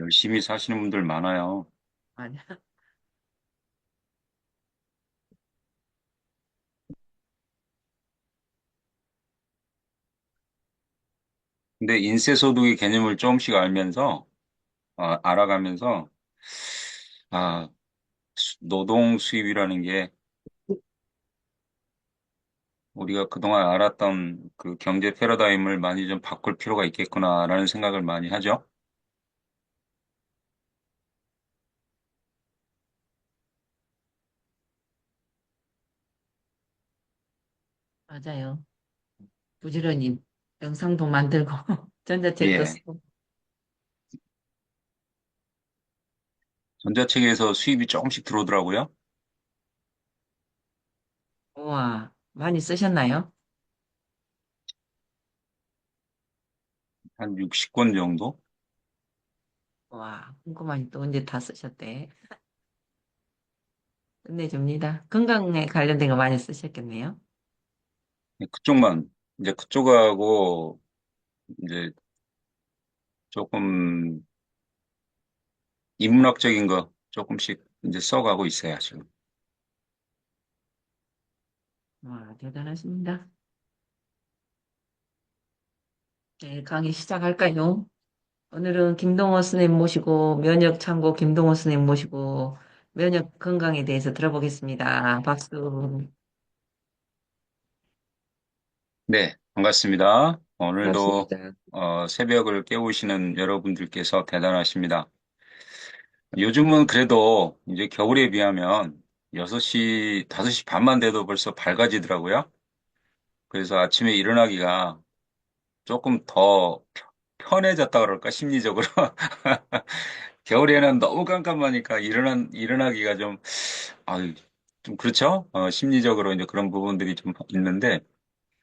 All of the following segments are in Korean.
열심히 사시는 분들 많아요. 아니야. 근데 인세소득의 개념을 조금씩 알면서, 알아가면서, 아, 노동 수입이라는 게 우리가 그동안 알았던 그 경제 패러다임을 많이 좀 바꿀 필요가 있겠구나라는 생각을 많이 하죠. 맞아요. 부지런히 영상도 만들고 전자책도 예. 쓰고. 전자책에서 수입이 조금씩 들어오더라고요. 우와, 많이 쓰셨나요? 한 60권 정도? 와, 궁금하니 또 언제 다 쓰셨대? 끝내줍니다. 건강에 관련된 거 많이 쓰셨겠네요. 예, 그쪽만, 이제 그쪽하고 이제 조금 인문학적인 거 조금씩 이제 써가고 있어요, 지금. 와, 대단하십니다. 네, 강의 시작할까요? 오늘은 김동호 스님 모시고, 면역 창고 김동호 스님 모시고, 면역 건강에 대해서 들어보겠습니다. 박수. 네, 반갑습니다. 오늘도 반갑습니다. 새벽을 깨우시는 여러분들께서 대단하십니다. 요즘은 그래도 이제 겨울에 비하면 6시, 5시 반만 돼도 벌써 밝아지더라고요. 그래서 아침에 일어나기가 조금 더 편해졌다 그럴까, 심리적으로. 겨울에는 너무 깜깜하니까 일어나기가 좀, 아유, 좀 그렇죠? 심리적으로 이제 그런 부분들이 좀 있는데,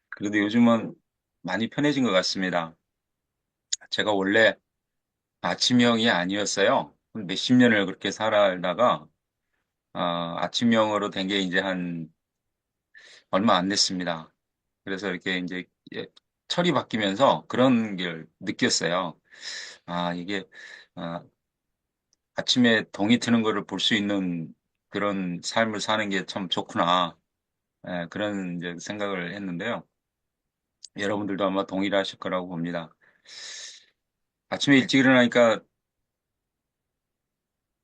그래도 요즘은 많이 편해진 것 같습니다. 제가 원래 아침형이 아니었어요. 몇십 년을 그렇게 살다가, 아침형으로 된 게 이제 한 얼마 안 됐습니다. 그래서 이렇게 이제 예, 철이 바뀌면서 그런 걸 느꼈어요. 이게, 아, 아침에 동이 트는 거를 볼 수 있는 그런 삶을 사는 게 참 좋구나. 그런 이제 생각을 했는데요. 여러분들도 아마 동일하실 거라고 봅니다. 아침에 일찍 일어나니까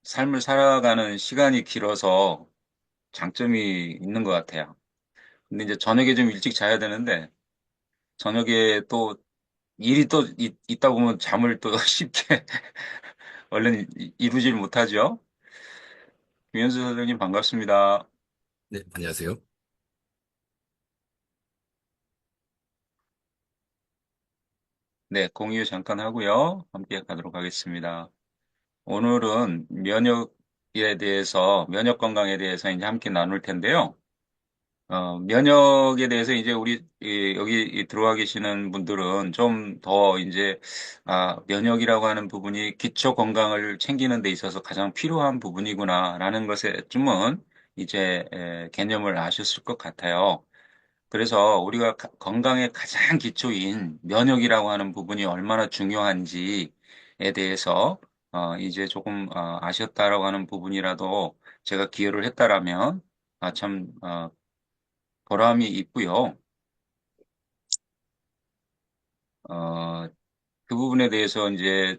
삶을 살아가는 시간이 길어서 장점이 있는 것 같아요. 근데 이제 저녁에 좀 일찍 자야 되는데, 저녁에 또 일이 또 있다 보면 잠을 또 쉽게 얼른 이루질 못하죠. 김현수 선생님 반갑습니다. 네, 안녕하세요. 네, 공유 잠깐 하고요. 함께 가도록 하겠습니다. 오늘은 면역 건강에 대해서 이제 함께 나눌 텐데요. 면역에 대해서 이제 우리 여기 들어와 계시는 분들은 좀 더 이제 면역이라고 하는 부분이 기초 건강을 챙기는 데 있어서 가장 필요한 부분이구나라는 것에 좀은 이제 개념을 아셨을 것 같아요. 그래서 우리가 건강의 가장 기초인 면역이라고 하는 부분이 얼마나 중요한지에 대해서 이제 조금 아셨다라고 하는 부분이라도 제가 기여를 했다라면 참 보람이 있고요. 어, 그 부분에 대해서 이제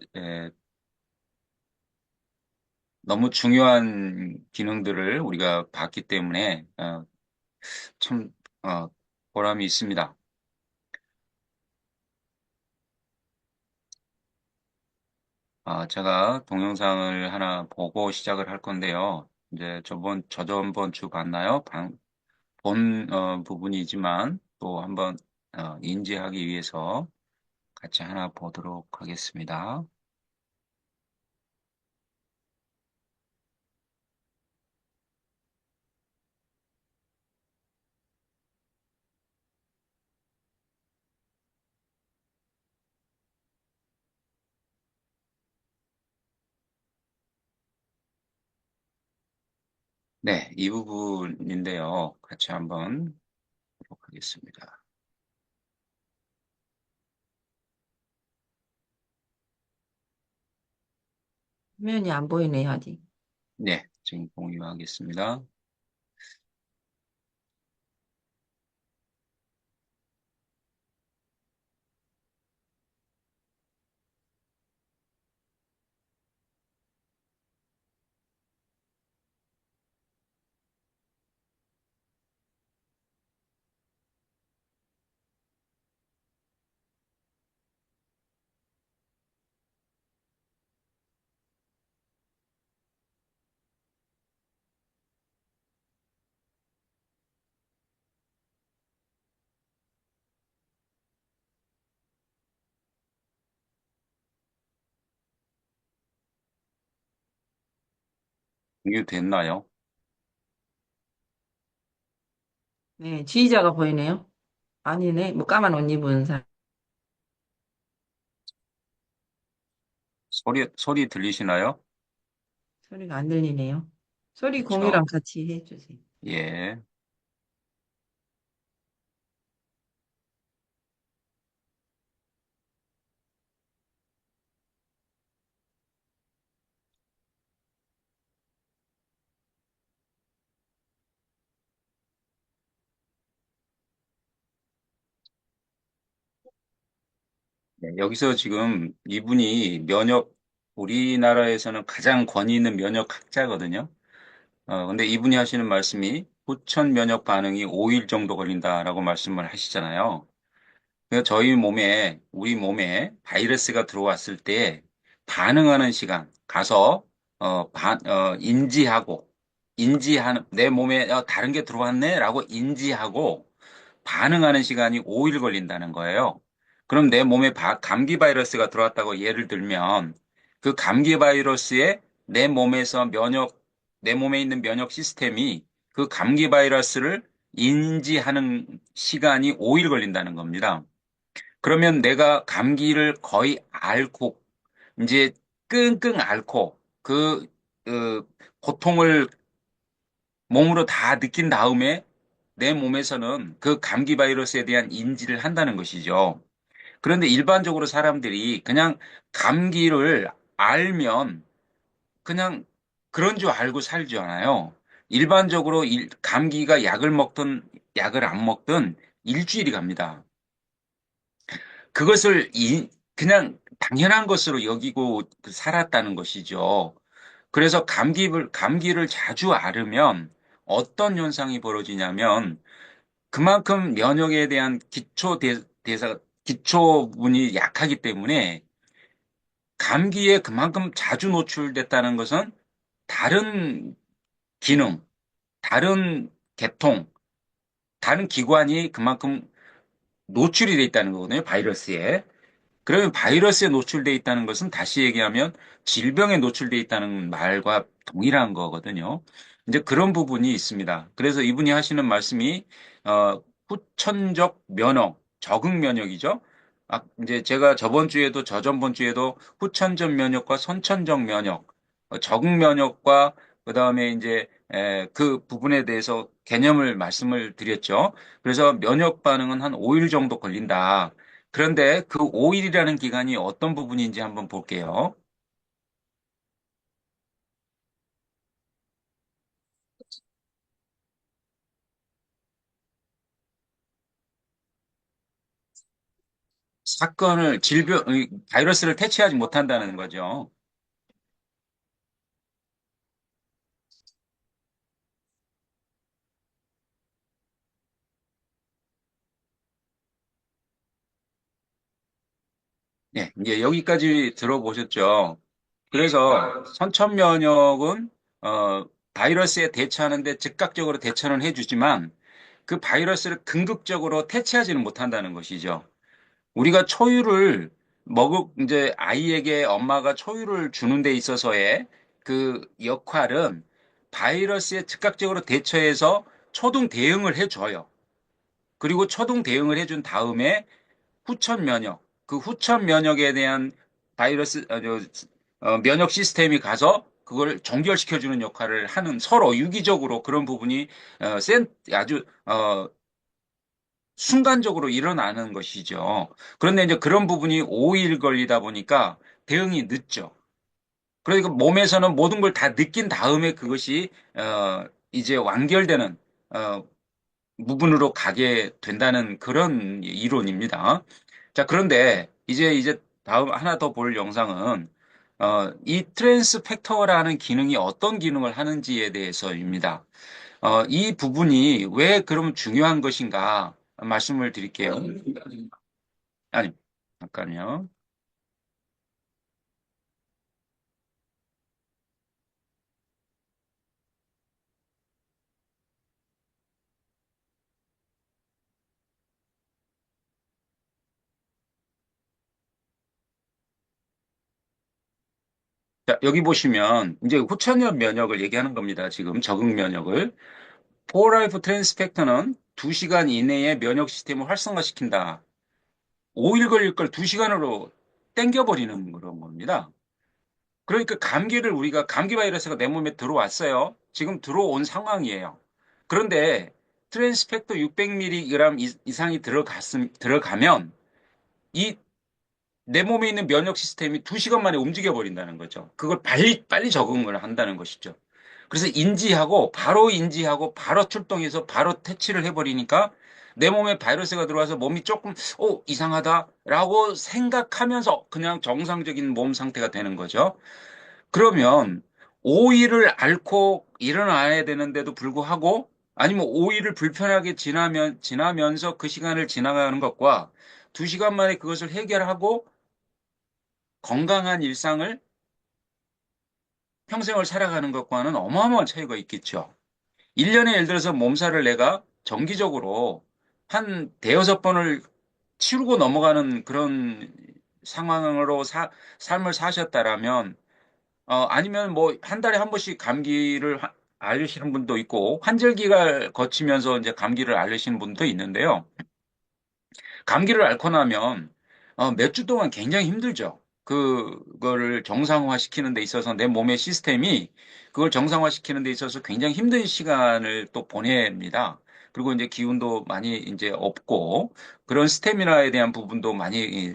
너무 중요한 기능들을 우리가 봤기 때문에 참 어, 보람이 있습니다. 제가 동영상을 하나 보고 시작을 할 건데요. 이제 저전번 주 봤나요? 본 부분이지만 또 한번 인지하기 위해서 같이 하나 보도록 하겠습니다. 네, 이 부분인데요. 같이 한번 보도록 하겠습니다. 화면이 안 보이네요, 아직. 네, 지금 공유하겠습니다. 공유됐나요? 네, 지휘자가 보이네요. 아니네, 뭐 까만 옷 입은 사람. 소리 들리시나요? 소리가 안 들리네요. 소리 공유랑 그렇죠. 같이 해주세요. 예. 네, 여기서 지금 이분이 우리나라에서는 가장 권위 있는 면역학자거든요. 근데 이분이 하시는 말씀이 후천 면역 반응이 5일 정도 걸린다라고 말씀을 하시잖아요. 그래서 우리 몸에 바이러스가 들어왔을 때 반응하는 시간, 가서, 내 몸에 다른 게 들어왔네? 라고 인지하고 반응하는 시간이 5일 걸린다는 거예요. 그럼 내 몸에 감기 바이러스가 들어왔다고 예를 들면 그 감기 바이러스에 내 몸에서 내 몸에 있는 면역 시스템이 그 감기 바이러스를 인지하는 시간이 5일 걸린다는 겁니다. 그러면 내가 감기를 거의 앓고, 이제 끙끙 앓고, 고통을 몸으로 다 느낀 다음에 내 몸에서는 그 감기 바이러스에 대한 인지를 한다는 것이죠. 그런데 일반적으로 사람들이 그냥 감기를 알면 그냥 그런 줄 알고 살지 않아요. 일반적으로 감기가 약을 먹든 약을 안 먹든 일주일이 갑니다. 그것을 그냥 당연한 것으로 여기고 살았다는 것이죠. 그래서 감기를 자주 앓으면 어떤 현상이 벌어지냐면 그만큼 면역에 대한 기초분이 약하기 때문에 감기에 그만큼 자주 노출됐다는 것은 다른 기능, 다른 계통, 다른 기관이 그만큼 노출이 돼 있다는 거거든요, 바이러스에. 그러면 바이러스에 노출돼 있다는 것은 다시 얘기하면 질병에 노출돼 있다는 말과 동일한 거거든요. 이제 그런 부분이 있습니다. 그래서 이분이 하시는 말씀이 후천적 면역, 적응 면역이죠. 이제 제가 저번 주에도 저전번 주에도 후천적 면역과 선천적 면역, 적응 면역과 그다음에 이제 그 부분에 대해서 개념을 말씀을 드렸죠. 그래서 면역 반응은 한 5일 정도 걸린다. 그런데 그 5일이라는 기간이 어떤 부분인지 한번 볼게요. 바이러스를 퇴치하지 못한다는 거죠. 네, 이제 여기까지 들어보셨죠? 그래서 선천 면역은 바이러스에 대처하는데 즉각적으로 대처는 해주지만 그 바이러스를 궁극적으로 퇴치하지는 못한다는 것이죠. 우리가 이제 아이에게 엄마가 초유를 주는 데 있어서의 그 역할은 바이러스에 즉각적으로 대처해서 초동 대응을 해줘요. 그리고 초동 대응을 해준 다음에 후천 면역, 그 후천 면역에 대한 면역 시스템이 가서 그걸 정결시켜주는 역할을 하는 서로 유기적으로 그런 부분이 아주 순간적으로 일어나는 것이죠. 그런데 이제 그런 부분이 5일 걸리다 보니까 대응이 늦죠. 그러니까 몸에서는 모든 걸 다 느낀 다음에 그것이 이제 완결되는 어, 부분으로 가게 된다는 그런 이론입니다. 자, 그런데 이제 다음 하나 더 볼 영상은 이 트랜스 팩터라는 기능이 어떤 기능을 하는지에 대해서입니다. 이 부분이 왜 그럼 중요한 것인가 말씀을 드릴게요. 아니, 잠깐요. 자, 여기 보시면 이제 후천연 면역을 얘기하는 겁니다. 지금 적응 면역을. 포라이프 트랜스펙터는 2시간 이내에 면역 시스템을 활성화시킨다. 5일 걸릴 걸 2시간으로 땡겨버리는 그런 겁니다. 그러니까 감기를 우리가 감기 바이러스가 내 몸에 들어왔어요. 지금 들어온 상황이에요. 그런데 트랜스펙터 600mg 이상이 들어가면 이 내 몸에 있는 면역 시스템이 2시간 만에 움직여 버린다는 거죠. 그걸 빨리 적응을 한다는 것이죠. 그래서 인지하고 바로 출동해서 바로 퇴치를 해버리니까 내 몸에 바이러스가 들어와서 몸이 조금 이상하다라고 생각하면서 그냥 정상적인 몸 상태가 되는 거죠. 그러면 5일을 앓고 일어나야 되는데도 불구하고 아니면 5일을 불편하게 지나면서 그 시간을 지나가는 것과 2시간 만에 그것을 해결하고 건강한 일상을 평생을 살아가는 것과는 어마어마한 차이가 있겠죠. 1년에 예를 들어서 몸살을 내가 정기적으로 한 대여섯 번을 치르고 넘어가는 그런 상황으로 삶을 사셨다라면, 아니면 뭐 한 달에 한 번씩 감기를 앓으시는 분도 있고, 환절기가 거치면서 이제 감기를 앓으시는 분도 있는데요. 감기를 앓고 나면 몇 주 동안 굉장히 힘들죠. 그거를 정상화시키는 데 있어서 내 몸의 시스템이 그걸 정상화시키는 데 있어서 굉장히 힘든 시간을 또 보냅니다. 그리고 이제 기운도 많이 이제 없고 그런 스태미나에 대한 부분도 많이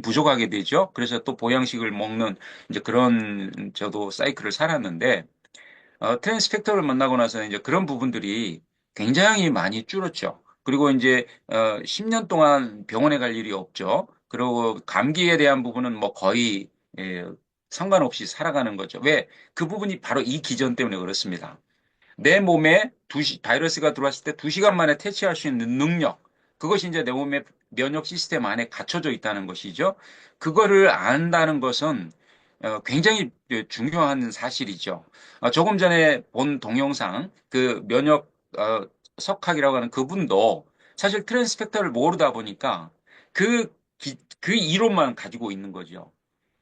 부족하게 되죠. 그래서 또 보양식을 먹는 이제 그런 저도 사이클을 살았는데 트랜스펙터를 만나고 나서 이제 그런 부분들이 굉장히 많이 줄었죠. 그리고 이제 10년 동안 병원에 갈 일이 없죠. 그리고 감기에 대한 부분은 뭐 거의 상관없이 살아가는 거죠. 왜? 그 부분이 바로 이 기전 때문에 그렇습니다. 내 몸에 바이러스가 들어왔을 때 2시간 만에 퇴치할 수 있는 능력, 그것이 이제 내 몸의 면역 시스템 안에 갖춰져 있다는 것이죠. 그거를 안다는 것은 굉장히 중요한 사실이죠. 조금 전에 본 동영상, 그 면역 석학이라고 하는 그분도 사실 트랜스펙터를 모르다 보니까 그 이론만 가지고 있는 거죠.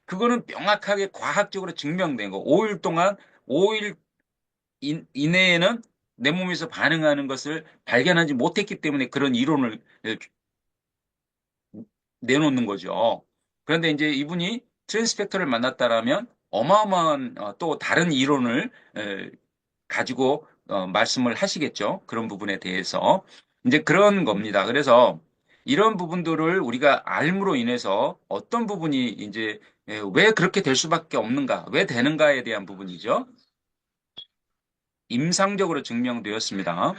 그거는 명확하게 과학적으로 증명된 거. 5일 동안 5일 이내에는 내 몸에서 반응하는 것을 발견하지 못했기 때문에 그런 이론을 내놓는 거죠. 그런데 이제 이분이 트랜스펙터를 만났다라면 어마어마한 또 다른 이론을 가지고 말씀을 하시겠죠. 그런 부분에 대해서. 이제 그런 겁니다. 그래서 이런 부분들을 우리가 알므로 인해서 어떤 부분이 이제 왜 그렇게 될 수밖에 없는가, 왜 되는가에 대한 부분이죠. 임상적으로 증명되었습니다.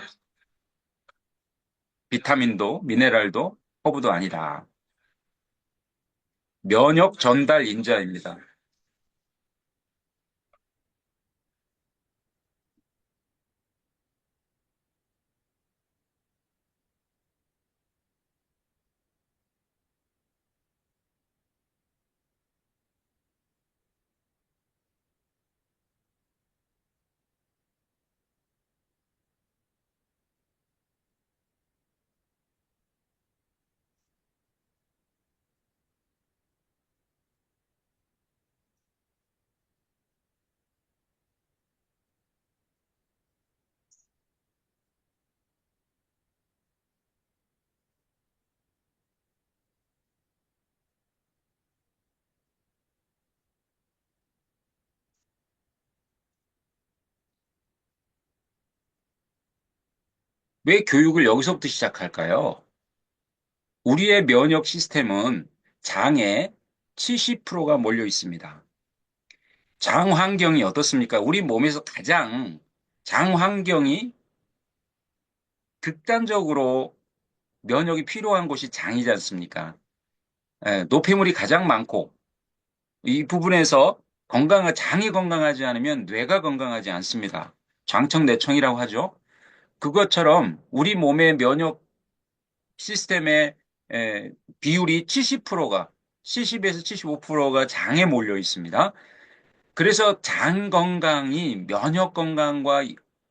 비타민도, 미네랄도, 허브도 아니다. 면역 전달 인자입니다. 왜 교육을 여기서부터 시작할까요? 우리의 면역 시스템은 장에 70%가 몰려 있습니다. 장 환경이 어떻습니까? 우리 몸에서 가장 장 환경이 극단적으로 면역이 필요한 곳이 장이지 않습니까? 노폐물이 가장 많고 이 부분에서 장이 건강하지 않으면 뇌가 건강하지 않습니다. 장청내청이라고 하죠. 그것처럼 우리 몸의 면역 시스템의 비율이 70%가 70에서 75%가 장에 몰려 있습니다. 그래서 장 건강이 면역 건강과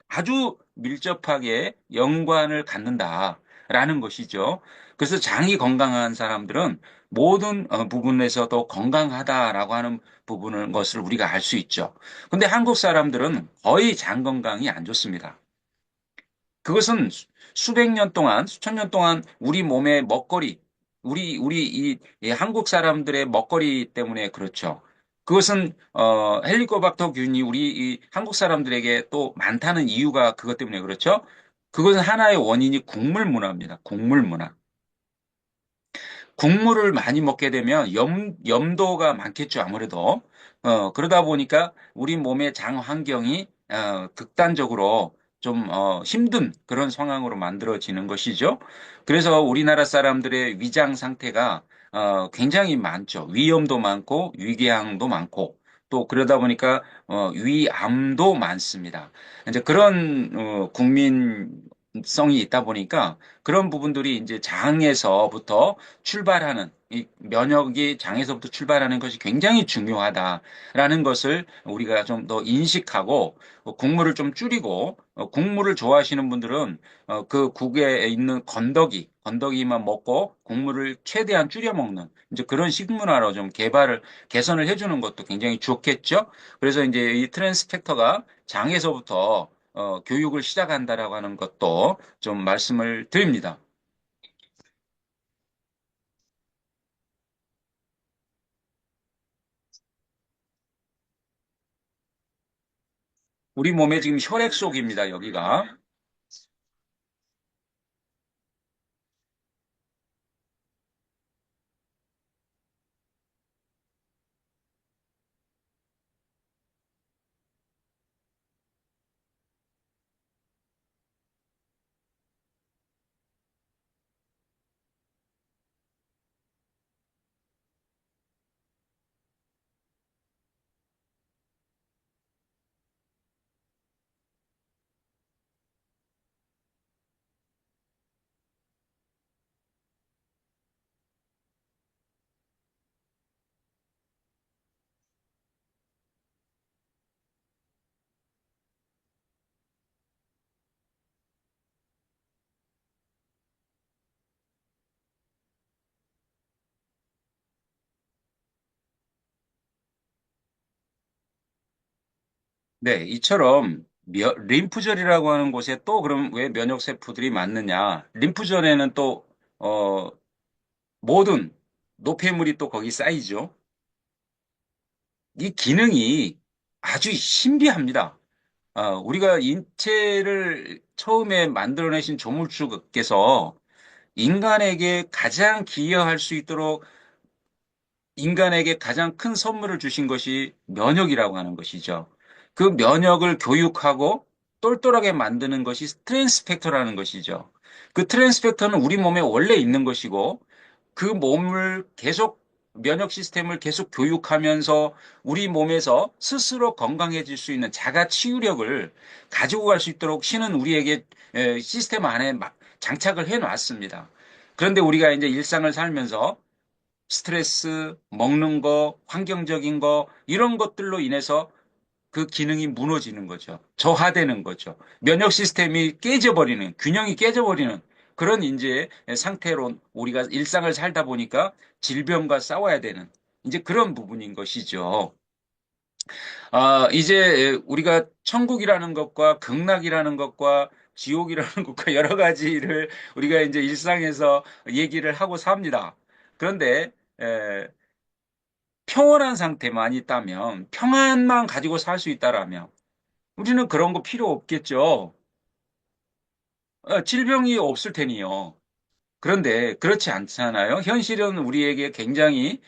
아주 밀접하게 연관을 갖는다라는 것이죠. 그래서 장이 건강한 사람들은 모든 부분에서도 건강하다라고 하는 부분을 것을 우리가 알 수 있죠. 근데 한국 사람들은 거의 장 건강이 안 좋습니다. 그것은 수백 년 동안, 수천 년 동안 우리 몸의 먹거리, 우리 이 한국 사람들의 먹거리 때문에 그렇죠. 그것은, 헬리코박터균이 우리 이 한국 사람들에게 또 많다는 이유가 그것 때문에 그렇죠. 그것은 하나의 원인이 국물 문화입니다. 국물 문화. 국물을 많이 먹게 되면 염도가 많겠죠, 아무래도. 그러다 보니까 우리 몸의 장 환경이 극단적으로 좀 힘든 그런 상황으로 만들어지는 것이죠. 그래서 우리나라 사람들의 위장 상태가 굉장히 많죠. 위염도 많고 위궤양도 많고 또 그러다 보니까 위암도 많습니다. 이제 그런 국민성이 있다 보니까 그런 부분들이 이제 장에서부터 출발하는 이 면역이 장에서부터 출발하는 것이 굉장히 중요하다라는 것을 우리가 좀 더 인식하고 국물을 좀 줄이고 국물을 좋아하시는 분들은 그 국에 있는 건더기만 먹고 국물을 최대한 줄여 먹는 이제 그런 식문화로 좀 개선을 해주는 것도 굉장히 좋겠죠. 그래서 이제 이 트랜스펙터가 장에서부터 교육을 시작한다라고 하는 것도 좀 말씀을 드립니다. 우리 몸에 지금 혈액 속입니다, 여기가. 네, 이처럼 림프절이라고 하는 곳에 또 그럼 왜 면역세포들이 많느냐? 림프절에는 또, 모든 노폐물이 또 거기 쌓이죠. 이 기능이 아주 신비합니다. 우리가 인체를 처음에 만들어내신 조물주께서 인간에게 가장 기여할 수 있도록 인간에게 가장 큰 선물을 주신 것이 면역이라고 하는 것이죠. 그 면역을 교육하고 똘똘하게 만드는 것이 트랜스펙터라는 것이죠. 그 트랜스펙터는 우리 몸에 원래 있는 것이고 그 몸을 계속 면역 시스템을 계속 교육하면서 우리 몸에서 스스로 건강해질 수 있는 자가 치유력을 가지고 갈 수 있도록 신은 우리에게 시스템 안에 장착을 해 놨습니다. 그런데 우리가 이제 일상을 살면서 스트레스, 먹는 거, 환경적인 거, 이런 것들로 인해서 그 기능이 무너지는 거죠. 저하되는 거죠. 면역 시스템이 깨져버리는, 균형이 깨져버리는 그런 이제 상태로 우리가 일상을 살다 보니까 질병과 싸워야 되는 이제 그런 부분인 것이죠. 이제 우리가 천국이라는 것과 극락이라는 것과 지옥이라는 것과 여러 가지를 우리가 이제 일상에서 얘기를 하고 삽니다. 그런데 평온한 상태만 있다면, 평안만 가지고 살 수 있다라면, 우리는 그런 거 필요 없겠죠. 질병이 없을 테니요. 그런데 그렇지 않잖아요. 현실은 우리에게 굉장히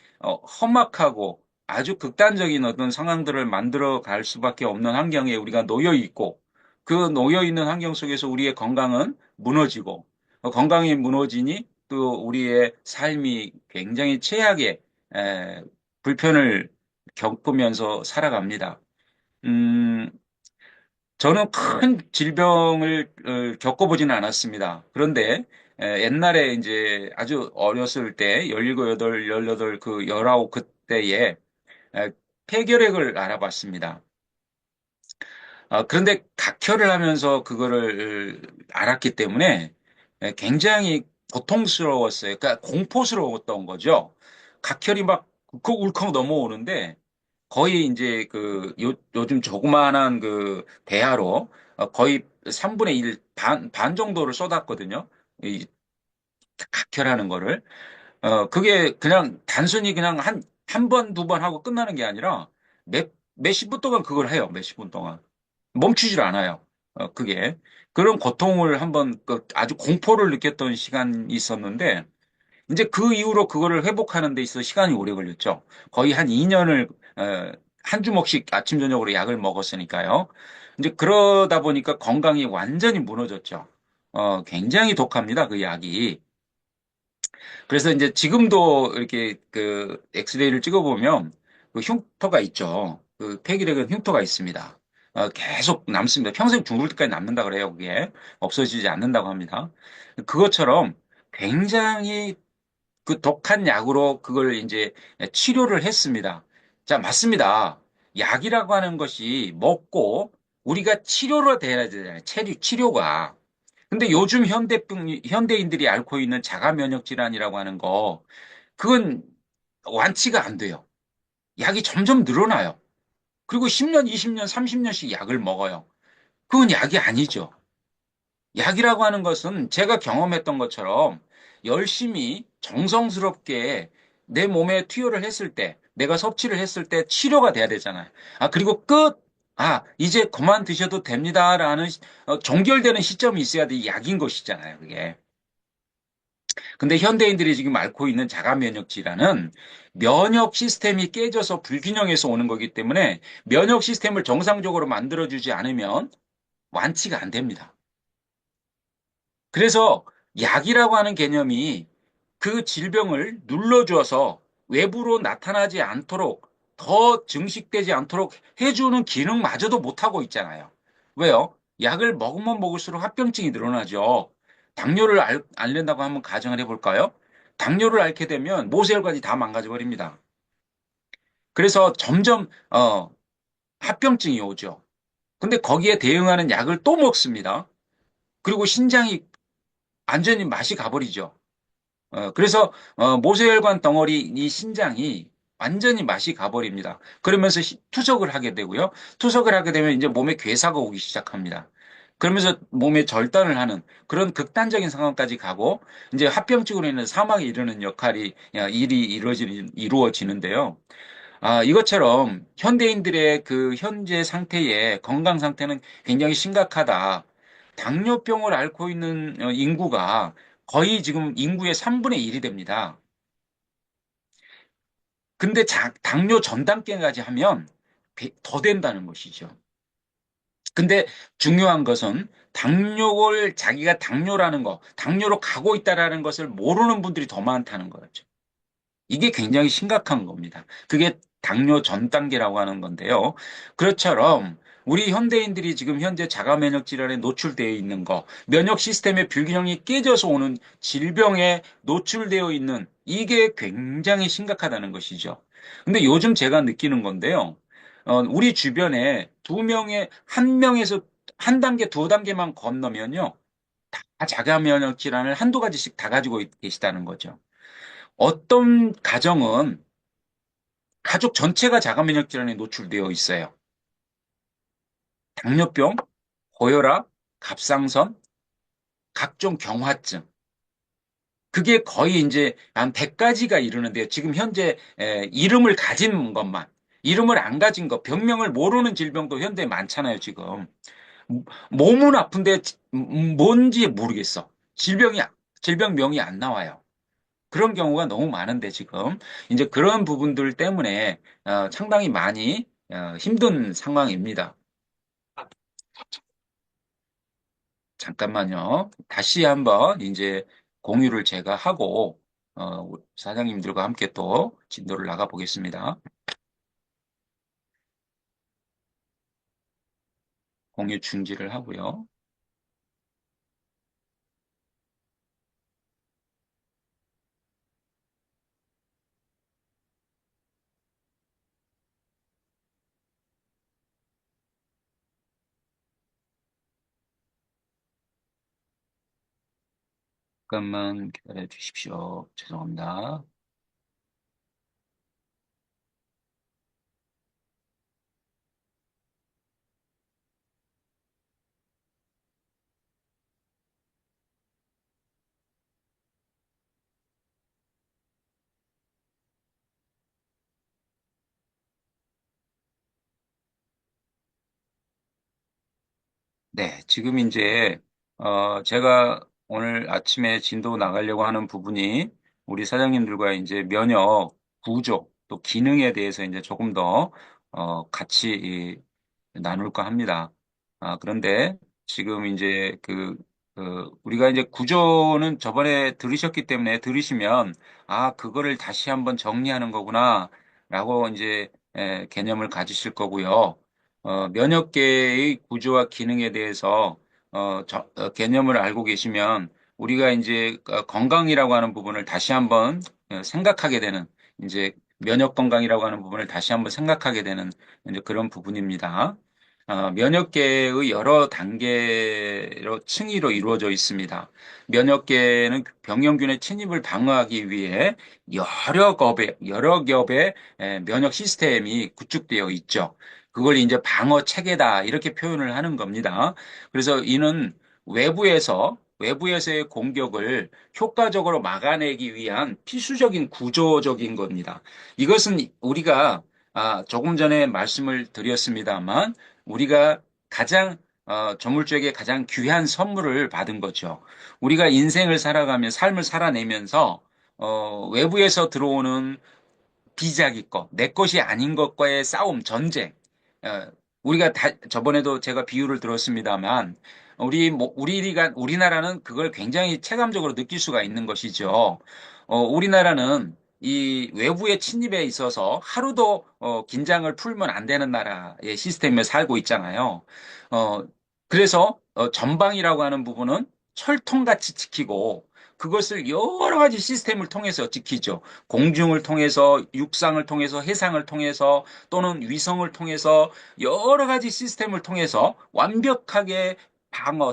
험악하고 아주 극단적인 어떤 상황들을 만들어 갈 수밖에 없는 환경에 우리가 놓여 있고 그 놓여 있는 환경 속에서 우리의 건강은 무너지고 건강이 무너지니 또 우리의 삶이 굉장히 최악의 에, 불편을 겪으면서 살아갑니다. 음, 저는 큰 질병을 겪어보지는 않았습니다. 그런데 옛날에 이제 아주 어렸을 때 17, 18, 그 19 그때에 에, 폐결핵을 알아봤습니다. 그런데 각혈을 하면서 그거를 알았기 때문에 굉장히 고통스러웠어요. 그러니까 공포스러웠던 거죠. 각혈이 막 울컥울컥 넘어오는데 거의 이제 요즘 조그마한 그 대야로 거의 3분의 1, 반 정도를 쏟았거든요. 이 각혈하는 거를. 그게 그냥 단순히 그냥 한 번, 두 번 하고 끝나는 게 아니라 몇십 분 동안 그걸 해요. 몇십 분 동안. 멈추질 않아요. 그게. 그런 고통을 한번 아주 공포를 느꼈던 시간이 있었는데, 이제 그 이후로 그거를 회복하는 데 있어서 시간이 오래 걸렸죠. 거의 한 2년을, 한 주먹씩 아침, 저녁으로 약을 먹었으니까요. 이제 그러다 보니까 건강이 완전히 무너졌죠. 굉장히 독합니다. 그 약이. 그래서 이제 지금도 이렇게 그 엑스레이를 찍어보면 그 흉터가 있죠. 그 폐기력은 흉터가 있습니다. 계속 남습니다. 평생 죽을 때까지 남는다 그래요. 그게 없어지지 않는다고 합니다. 그것처럼 굉장히 그 독한 약으로 그걸 이제 치료를 했습니다. 자, 맞습니다. 약이라고 하는 것이 먹고 우리가 치료로 돼야 되잖아요. 치료가. 근데 요즘 현대인들이 앓고 있는 자가 면역 질환이라고 하는 거, 그건 완치가 안 돼요. 약이 점점 늘어나요. 그리고 10년, 20년, 30년씩 약을 먹어요. 그건 약이 아니죠. 약이라고 하는 것은 제가 경험했던 것처럼 열심히 정성스럽게 내 몸에 투여를 했을 때, 내가 섭취를 했을 때 치료가 돼야 되잖아요. 그리고 끝! 이제 그만 드셔도 됩니다라는 종결되는 시점이 있어야 돼 약인 것이잖아요, 그게. 근데 현대인들이 지금 앓고 있는 자가 면역 질환은 면역 시스템이 깨져서 불균형에서 오는 거기 때문에 면역 시스템을 정상적으로 만들어주지 않으면 완치가 안 됩니다. 그래서 약이라고 하는 개념이 그 질병을 눌러줘서 외부로 나타나지 않도록 더 증식되지 않도록 해주는 기능마저도 못하고 있잖아요. 왜요? 약을 먹으면 먹을수록 합병증이 늘어나죠. 당뇨를 앓는다고 한번 가정을 해볼까요? 당뇨를 앓게 되면 모세혈관이 다 망가져 버립니다. 그래서 점점 합병증이 오죠. 근데 거기에 대응하는 약을 또 먹습니다. 그리고 신장이 완전히 맛이 가버리죠. 그래서 모세혈관 덩어리 이 신장이 완전히 맛이 가버립니다. 그러면서 투석을 하게 되고요. 투석을 하게 되면 이제 몸에 괴사가 오기 시작합니다. 그러면서 몸에 절단을 하는 그런 극단적인 상황까지 가고 이제 합병증으로 인해 사망에 이르는 일이 이루어지는데요. 이것처럼 현대인들의 그 현재 상태의 건강 상태는 굉장히 심각하다. 당뇨병을 앓고 있는 인구가 거의 지금 인구의 3분의 1이 됩니다. 근데 당뇨 전 단계까지 하면 더 된다는 것이죠. 근데 중요한 것은 당뇨를 자기가 당뇨라는 거, 당뇨로 가고 있다라는 것을 모르는 분들이 더 많다는 거죠. 이게 굉장히 심각한 겁니다. 그게 당뇨 전 단계라고 하는 건데요. 그것처럼 우리 현대인들이 지금 현재 자가 면역 질환에 노출되어 있는 거, 면역 시스템의 불균형이 깨져서 오는 질병에 노출되어 있는 이게 굉장히 심각하다는 것이죠. 근데 요즘 제가 느끼는 건데요. 우리 주변에 한 명에서 한 단계, 두 단계만 건너면요. 다 자가 면역 질환을 한두 가지씩 다 가지고 계시다는 거죠. 어떤 가정은 가족 전체가 자가 면역 질환에 노출되어 있어요. 당뇨병, 고혈압, 갑상선, 각종 경화증. 그게 거의 이제 한 100가지가 이르는데요. 지금 현재 이름을 가진 것만. 이름을 안 가진 것, 병명을 모르는 질병도 현대에 많잖아요, 지금. 몸은 아픈데 뭔지 모르겠어. 질병명이 안 나와요. 그런 경우가 너무 많은데 지금 이제 그런 부분들 때문에 상당히 많이 힘든 상황입니다. 잠깐만요. 다시 한번 이제 공유를 제가 하고 사장님들과 함께 또 진도를 나가 보겠습니다. 공유 중지를 하고요. 잠깐만 기다려 주십시오. 죄송합니다. 네, 지금 이제 제가 오늘 아침에 진도 나가려고 하는 부분이 우리 사장님들과 이제 면역 구조 또 기능에 대해서 이제 조금 더 같이 나눌까 합니다. 그런데 지금 이제 우리가 이제 구조는 저번에 들으셨기 때문에 들으시면 그거를 다시 한번 정리하는 거구나 라고 이제 개념을 가지실 거고요. 면역계의 구조와 기능에 대해서 개념을 알고 계시면 우리가 이제 건강이라고 하는 부분을 다시 한번 생각하게 되는 이제 면역 건강이라고 하는 부분을 다시 한번 생각하게 되는 이제 그런 부분입니다. 면역계의 여러 단계로 층위로 이루어져 있습니다. 면역계는 병영균의 침입을 방어하기 위해 여러 겹의 면역 시스템이 구축되어 있죠. 그걸 이제 방어 체계다 이렇게 표현을 하는 겁니다. 그래서 이는 외부에서의 공격을 효과적으로 막아내기 위한 필수적인 구조적인 겁니다. 이것은 우리가 조금 전에 말씀을 드렸습니다만 우리가 가장 저물주에게 가장 귀한 선물을 받은 거죠. 우리가 인생을 살아가며 삶을 살아내면서 외부에서 들어오는 비자기 것, 내 것이 아닌 것과의 싸움, 전쟁. 어, 저번에도 제가 비유를 들었습니다만, 우리나라는 그걸 굉장히 체감적으로 느낄 수가 있는 것이죠. 우리나라는 이 외부의 침입에 있어서 하루도 긴장을 풀면 안 되는 나라의 시스템에 살고 있잖아요. 어, 그래서 전방이라고 하는 부분은 철통같이 지키고 그것을 여러 가지 시스템을 통해서 지키죠. 공중을 통해서, 육상을 통해서, 해상을 통해서 또는 위성을 통해서 여러 가지 시스템을 통해서 완벽하게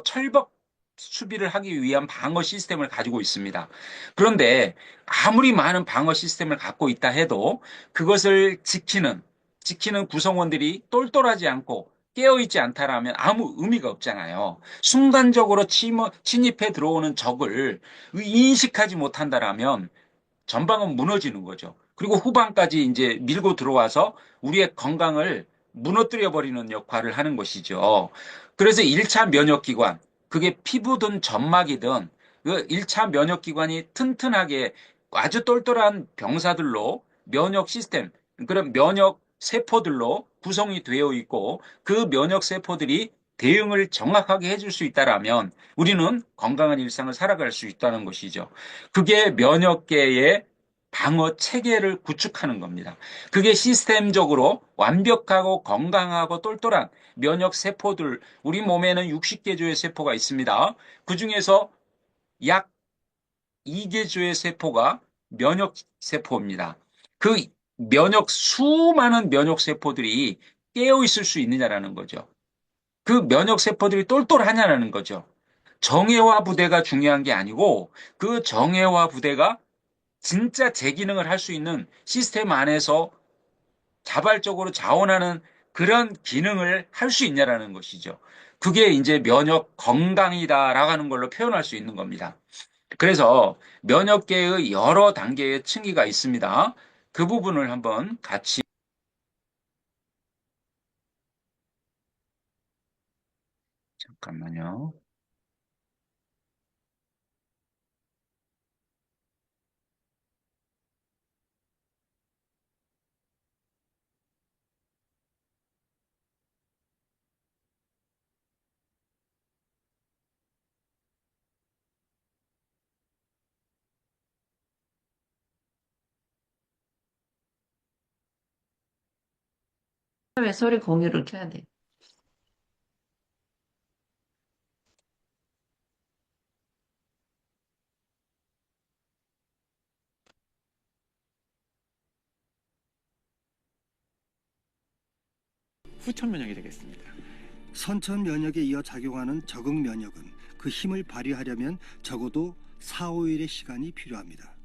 철벽 수비를 하기 위한 방어 시스템을 가지고 있습니다. 그런데 아무리 많은 방어 시스템을 갖고 있다 해도 그것을 지키는 구성원들이 똘똘하지 않고 깨어있지 않다라면 아무 의미가 없잖아요. 순간적으로 침입해 들어오는 적을 인식하지 못한다라면 전방은 무너지는 거죠. 그리고 후방까지 이제 밀고 들어와서 우리의 건강을 무너뜨려 버리는 역할을 하는 것이죠. 그래서 1차 면역기관, 그게 피부든 점막이든 그 1차 면역기관이 튼튼하게 아주 똘똘한 병사들로 면역 시스템, 그런 면역 세포들로 구성이 되어 있고 그 면역 세포들이 대응을 정확하게 해줄 수 있다라면 우리는 건강한 일상을 살아갈 수 있다는 것이죠. 그게 면역계의 방어 체계를 구축하는 겁니다. 그게 시스템적으로 완벽하고 건강하고 똘똘한 면역 세포들, 우리 몸에는 60개 조의 세포가 있습니다. 그 중에서 약 2개 조의 세포가 면역 세포입니다. 그 수많은 면역 세포들이 깨어 있을 수 있느냐라는 거죠. 그 면역 세포들이 똘똘하냐라는 거죠. 정예화 부대가 중요한 게 아니고 그 정예화 부대가 진짜 제 기능을 할 수 있는 시스템 안에서 자발적으로 자원하는 그런 기능을 할 수 있냐라는 것이죠. 그게 이제 면역 건강이다라고 하는 걸로 표현할 수 있는 겁니다. 그래서 면역계의 여러 단계의 층위가 있습니다. 그 부분을 한번 같이 잠깐만요. 왜 소리 공유를 켜야 돼? 후천 면역이 되겠습니다. 선천 면역에 이어 작용하는 적응 면역은 그 힘을 발휘하려면 적어도 4, 5일의 시간이 필요합니다.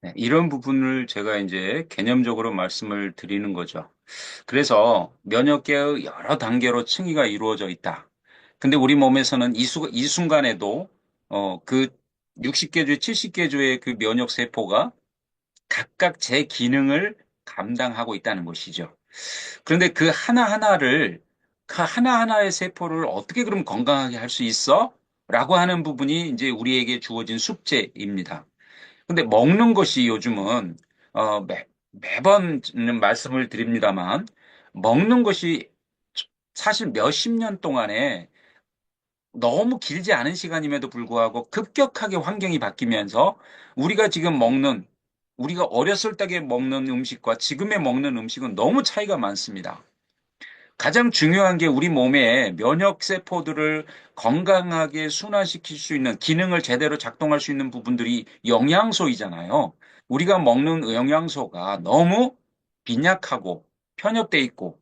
네, 이런 부분을 제가 이제 개념적으로 말씀을 드리는 거죠. 그래서 면역계의 여러 단계로 층위가 이루어져 있다. 근데 우리 몸에서는 이 순간에도 그 60개 주, 70개 주의 그 면역 세포가 각각 제 기능을 감당하고 있다는 것이죠. 그런데 그 하나하나를, 그 하나하나의 세포를 어떻게 그럼 건강하게 할 수 있어? 라고 하는 부분이 이제 우리에게 주어진 숙제입니다. 근데 먹는 것이 요즘은, 매번 말씀을 드립니다만, 먹는 것이 사실 몇십 년 동안에 너무 길지 않은 시간임에도 불구하고 급격하게 환경이 바뀌면서 우리가 지금 먹는, 우리가 어렸을 때 먹는 음식과 지금의 먹는 음식은 너무 차이가 많습니다. 가장 중요한 게 우리 몸의 면역 세포들을 건강하게 순환시킬 수 있는 기능을 제대로 작동할 수 있는 부분들이 영양소이잖아요. 우리가 먹는 영양소가 너무 빈약하고 편협돼 있고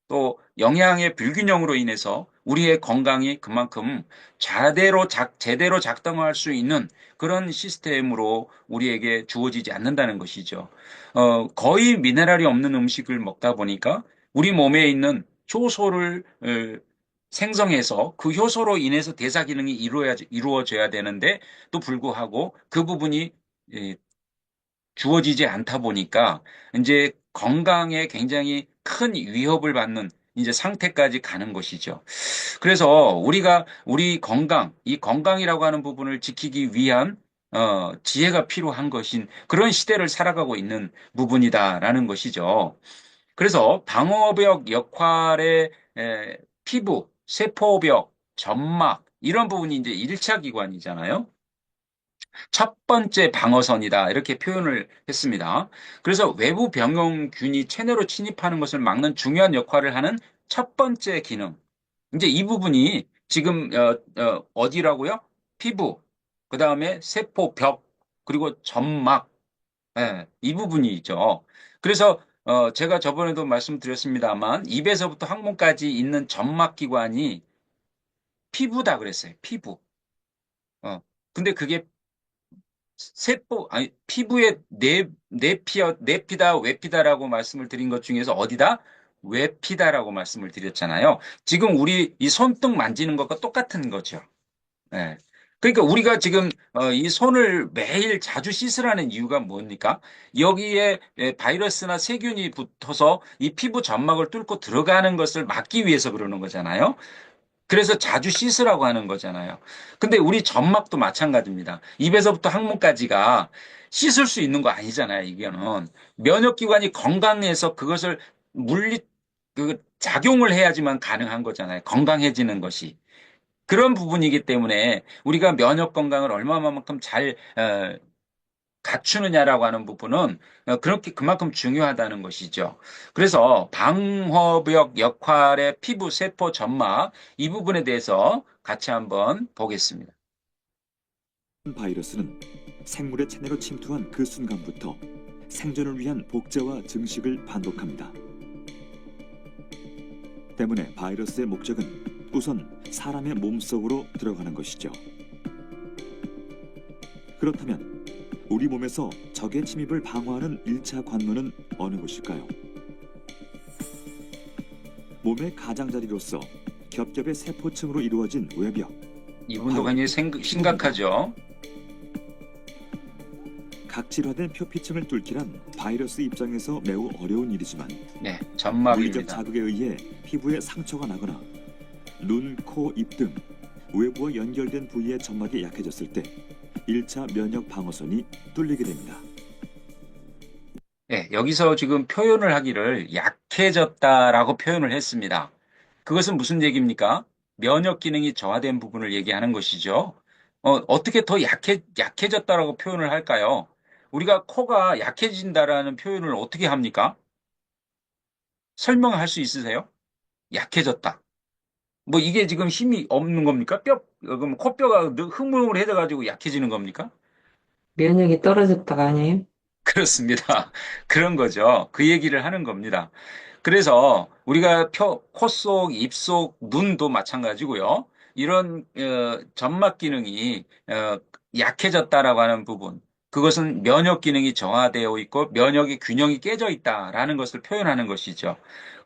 또 영양의 불균형으로 인해서 우리의 건강이 그만큼 제대로 작동할 수 있는 그런 시스템으로 우리에게 주어지지 않는다는 것이죠. 거의 미네랄이 없는 음식을 먹다 보니까 우리 몸에 있는 효소를 생성해서 그 효소로 인해서 대사 기능이 이루어져야 되는데 또 불구하고 그 부분이 예, 주어지지 않다 보니까 이제 건강에 굉장히 큰 위협을 받는 이제 상태까지 가는 것이죠. 그래서 우리가 우리 건강, 이 건강이라고 하는 부분을 지키기 위한 지혜가 필요한 것인 그런 시대를 살아가고 있는 부분이다라는 것이죠. 그래서 방어벽 역할의 피부, 세포벽, 점막 이런 부분이 이제 1차 기관이잖아요. 첫 번째 방어선이다 이렇게 표현을 했습니다. 그래서 외부 병용균이 체내로 침입하는 것을 막는 중요한 역할을 하는 첫 번째 기능. 이제 이 부분이 지금 어디라고요? 피부, 그 다음에 세포벽, 그리고 점막 이 부분이 있죠. 그래서 제가 저번에도 말씀드렸습니다만 입에서부터 항문까지 있는 점막 기관이 피부다 그랬어요. 피부. 근데 그게 아니 피부의 내피다 외피다라고 말씀을 드린 것 중에서 어디다? 외피다라고 말씀을 드렸잖아요. 지금 우리 이 손등 만지는 것과 똑같은 거죠. 예. 그러니까 우리가 지금 이 손을 매일 자주 씻으라는 이유가 뭡니까? 여기에 바이러스나 세균이 붙어서 이 피부 점막을 뚫고 들어가는 것을 막기 위해서 그러는 거잖아요. 그래서 자주 씻으라고 하는 거잖아요. 근데 우리 점막도 마찬가지입니다. 입에서부터 항문까지가 씻을 수 있는 거 아니잖아요, 이거는. 면역기관이 건강해서 그것을 작용을 해야지만 가능한 거잖아요. 건강해지는 것이. 그런 부분이기 때문에 우리가 면역 건강을 얼마만큼 잘 갖추느냐라고 하는 부분은 그렇게 그만큼 중요하다는 것이죠. 그래서 방어벽 역할의 피부, 세포, 점막 이 부분에 대해서 같이 한번 보겠습니다. 바이러스는 생물의 체내로 침투한 그 순간부터 생존을 위한 복제와 증식을 반복합니다. 때문에 바이러스의 목적은 우선 사람의 몸속으로 들어가는 것이죠. 그렇다면 우리 몸에서 적의 침입을 방어하는 1차 관문은 어느 곳일까요? 몸의 가장자리로서 겹겹의 세포층으로 이루어진 외벽. 이 부분도 굉장히 심각하죠. 각질화된 표피층을 뚫기란 바이러스 입장에서 매우 어려운 일이지만 네, 물리적 점막입니다. 자극에 의해 피부에 상처가 나거나 눈, 코, 입 등 외부와 연결된 부위의 점막이 약해졌을 때 1차 면역 방어선이 뚫리게 됩니다. 네, 여기서 지금 표현을 하기를 약해졌다라고 표현을 했습니다. 그것은 무슨 얘기입니까? 면역 기능이 저하된 부분을 얘기하는 것이죠. 어떻게 더 약해졌다라고 표현을 할까요? 우리가 코가 약해진다라는 표현을 어떻게 합니까? 설명할 수 있으세요? 약해졌다. 뭐 이게 지금 힘이 없는 겁니까? 그럼 코뼈가 흐물흐물해져가지고 약해지는 겁니까? 면역이 떨어졌다가 아니에요? 그렇습니다. 그런 거죠. 그 얘기를 하는 겁니다. 그래서 우리가 코 속, 입 속, 눈도 마찬가지고요. 이런 점막 기능이 약해졌다라고 하는 부분, 그것은 면역 기능이 저하되어 있고 면역의 균형이 깨져 있다라는 것을 표현하는 것이죠.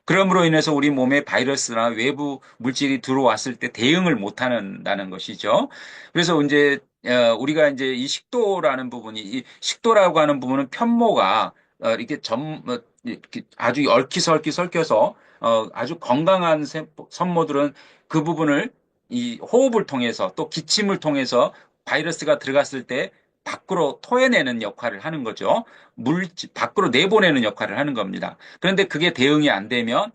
그러므로 인해서 우리 몸에 바이러스나 외부 물질이 들어왔을 때 대응을 못 한다는 것이죠. 그래서 이제 우리가 이제 이 식도라는 부분이 이 식도라고 하는 부분은 편모가 이렇게 이렇게 아주 얽히설키 섞여서 아주 건강한 산모들은 그 부분을 이 호흡을 통해서 또 기침을 통해서 바이러스가 들어갔을 때 밖으로 토해내는 역할을 하는 거죠. 밖으로 내보내는 역할을 하는 겁니다. 그런데 그게 대응이 안 되면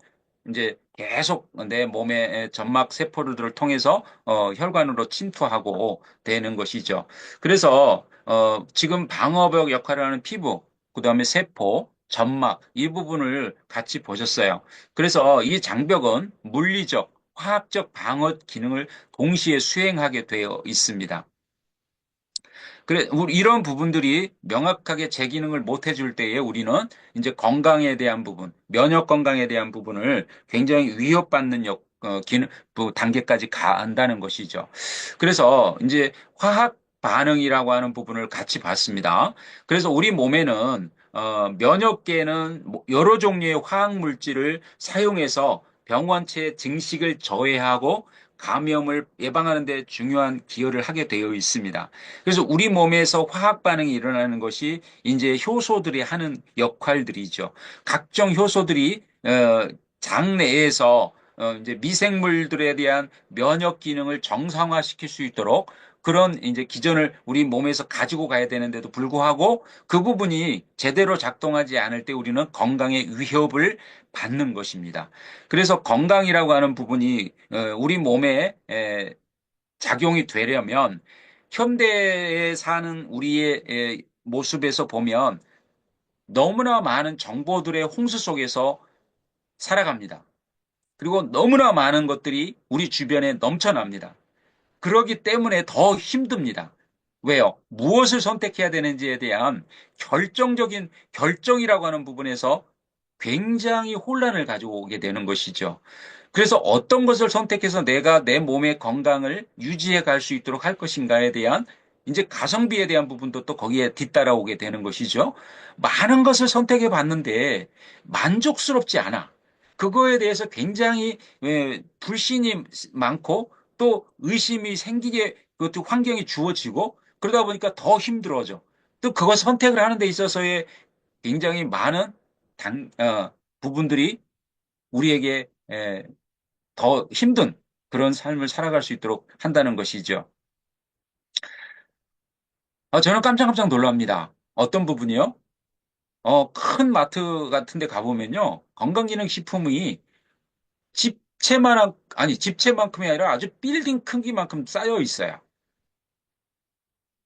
이제 계속 내 몸의 점막 세포들을 통해서 혈관으로 침투하고 되는 것이죠. 그래서 지금 방어벽 역할을 하는 피부, 그다음에 세포, 점막 이 부분을 같이 보셨어요. 그래서 이 장벽은 물리적, 화학적 방어 기능을 동시에 수행하게 되어 있습니다. 그래, 이런 부분들이 명확하게 제 기능을 못 해줄 때에 우리는 이제 건강에 대한 부분, 면역 건강에 대한 부분을 굉장히 위협받는 기능, 단계까지 간다는 것이죠. 그래서 이제 화학 반응이라고 하는 부분을 같이 봤습니다. 그래서 우리 몸에는 면역계는 여러 종류의 화학 물질을 사용해서 병원체 증식을 저해하고 감염을 예방하는 데 중요한 기여를 하게 되어 있습니다. 그래서 우리 몸에서 화학 반응이 일어나는 것이 이제 효소들이 하는 역할들이죠. 각종 효소들이 장내에서 이제 미생물들에 대한 면역 기능을 정상화시킬 수 있도록 그런 이제 기전을 우리 몸에서 가지고 가야 되는데도 불구하고 그 부분이 제대로 작동하지 않을 때 우리는 건강에 위협을 받는 것입니다. 그래서 건강이라고 하는 부분이 우리 몸에 작용이 되려면 현대에 사는 우리의 모습에서 보면 너무나 많은 정보들의 홍수 속에서 살아갑니다. 그리고 너무나 많은 것들이 우리 주변에 넘쳐납니다. 그러기 때문에 더 힘듭니다. 왜요? 무엇을 선택해야 되는지에 대한 결정적인 결정이라고 하는 부분에서 굉장히 혼란을 가져오게 되는 것이죠. 그래서 어떤 것을 선택해서 내가 내 몸의 건강을 유지해 갈 수 있도록 할 것인가에 대한 이제 가성비에 대한 부분도 또 거기에 뒤따라오게 되는 것이죠. 많은 것을 선택해 봤는데 만족스럽지 않아. 그거에 대해서 굉장히 불신이 많고 또 의심이 생기게 그것도 환경이 주어지고 그러다 보니까 더 힘들어져. 또 그거 선택을 하는 데 있어서의 굉장히 많은 부분들이 우리에게 더 힘든 그런 삶을 살아갈 수 있도록 한다는 것이죠. 저는 깜짝깜짝 놀랍니다. 어떤 부분이요? 큰 마트 같은 데 가보면요. 건강기능식품이 집채만큼이 아니라 아주 빌딩 크기만큼 쌓여 있어요.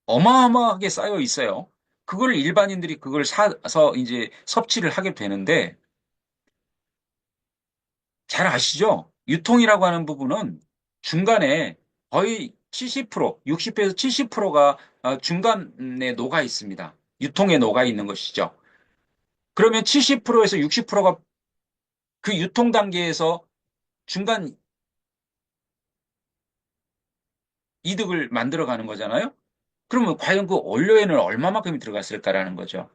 어마어마하게 쌓여 있어요. 그걸 일반인들이 그걸 사서 이제 섭취를 하게 되는데, 잘 아시죠? 유통이라고 하는 부분은 중간에 거의 70%, 60에서 70%가 중간에 녹아 있습니다. 유통에 녹아 있는 것이죠. 그러면 70%에서 60%가 그 유통 단계에서 중간 이득을 만들어 가는 거잖아요? 그러면 과연 그 원료에는 얼마만큼이 들어갔을까라는 거죠.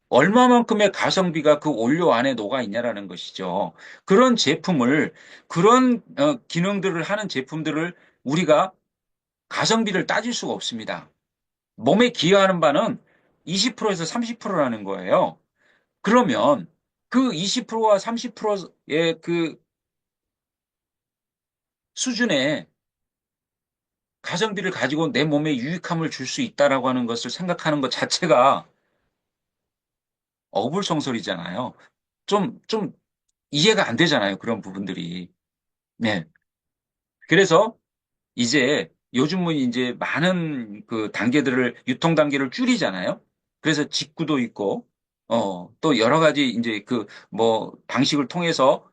얼마만큼의 가성비가 그 원료 안에 녹아 있냐라는 것이죠. 그런 제품을, 그런 기능들을 하는 제품들을 우리가 가성비를 따질 수가 없습니다. 몸에 기여하는 바는 20%에서 30%라는 거예요. 그러면 그 20%와 30%의 그 수준의 가성비를 가지고 내 몸에 유익함을 줄 수 있다라고 하는 것을 생각하는 것 자체가 어불성설이잖아요. 좀 이해가 안 되잖아요. 그런 부분들이. 네. 그래서 이제 요즘은 이제 많은 그 단계들을, 유통 단계를 줄이잖아요. 그래서 직구도 있고, 또 여러 가지 이제 그 뭐 방식을 통해서